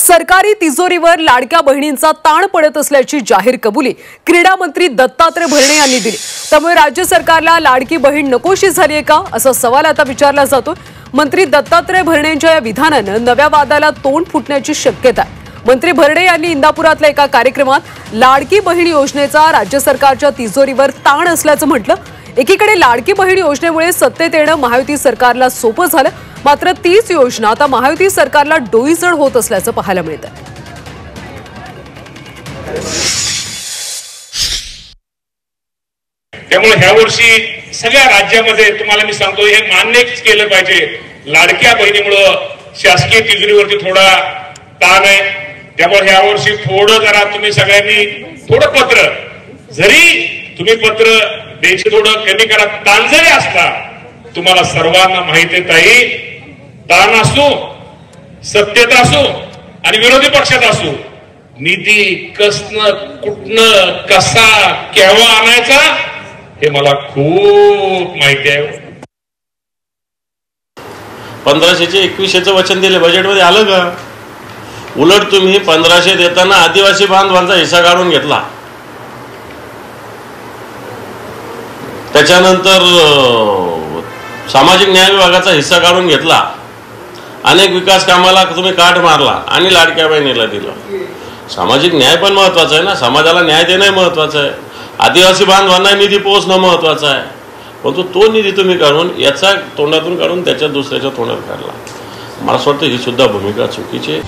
सरकारी तिजोरीवर लाडक्या बहिणींचा ताण पडत असल्याची जाहीर कबुली क्रीडा मंत्री दत्तात्रय भरणे यांनी दिली। त्यामुळे राज्य सरकारला लाडकी बहीण नकोशी झाली आहे का असा सवाल आता विचारला जातो। मंत्री दत्तात्रय भरणेंच्या या विधानानं नव्या वादाला तोंड फुटण्याची शक्यता आहे। मंत्री भरणे यांनी इंदापुरातल्या एका कार्यक्रमात लाडकी बहीण योजनेचा राज्य सरकारच्या तिजोरीवर ताण असल्याचं म्हटलं। एकीकडे लाडकी बहीण योजनेमुळे सत्तेत येणं महायुती सरकारला सोपं झालं, मात्र तीच योजना आता महायुती सरकारला डोईजड होत असल्याचं पाहायला मिळतं। त्यामुळे ह्या वर्षी सगळ्या राज्यामध्ये तुम्हाला मी सांगतो हे मान्य केलं पाहिजे, लाडक्या बहिणीमुळे शासकीय तिजोरीवरती थोडा ताण आहे। त्यामुळे ह्या वर्षी थोडं जरा तुम्ही सगळ्यांनी थोडं पत्र जरी तुम्ही पत्र द्यायचे थोडं कमी करा। ताण जरी असला तुम्हाला सर्वांना माहिती आहे ताई, ताण असो सत्तेत असो आणि विरोधी पक्षात असो, निधी कसनं कुठनं कसा केव्हा आणायचा हे मला खूप माहिती आहे। 1500चे 2100चं वचन दिले, बजेटमध्ये आलं का? उलट तुम्ही 1500 देताना आदिवासी बांधवांचा हिस्सा काढून घेतला, त्याच्यानंतर सामाजिक न्याय विभागाचा हिस्सा काढून घेतला, अनेक विकास कामाला तुम्ही काट मारला आणि लाडक्या बहिणीला दिलं। सामाजिक न्याय पण महत्वाचा आहे ना, समाजाला न्याय देणं महत्वाचं आहे, आदिवासी बांधवांना निधी पोहोचणं महत्वाचं आहे। परंतु तो निधी तुम्ही काढून याचा तोंडातून काढून त्याच्या दुसऱ्याच्या तोंडात काढला, मला असं वाटतं ही सुद्धा भूमिका चुकीची आहे।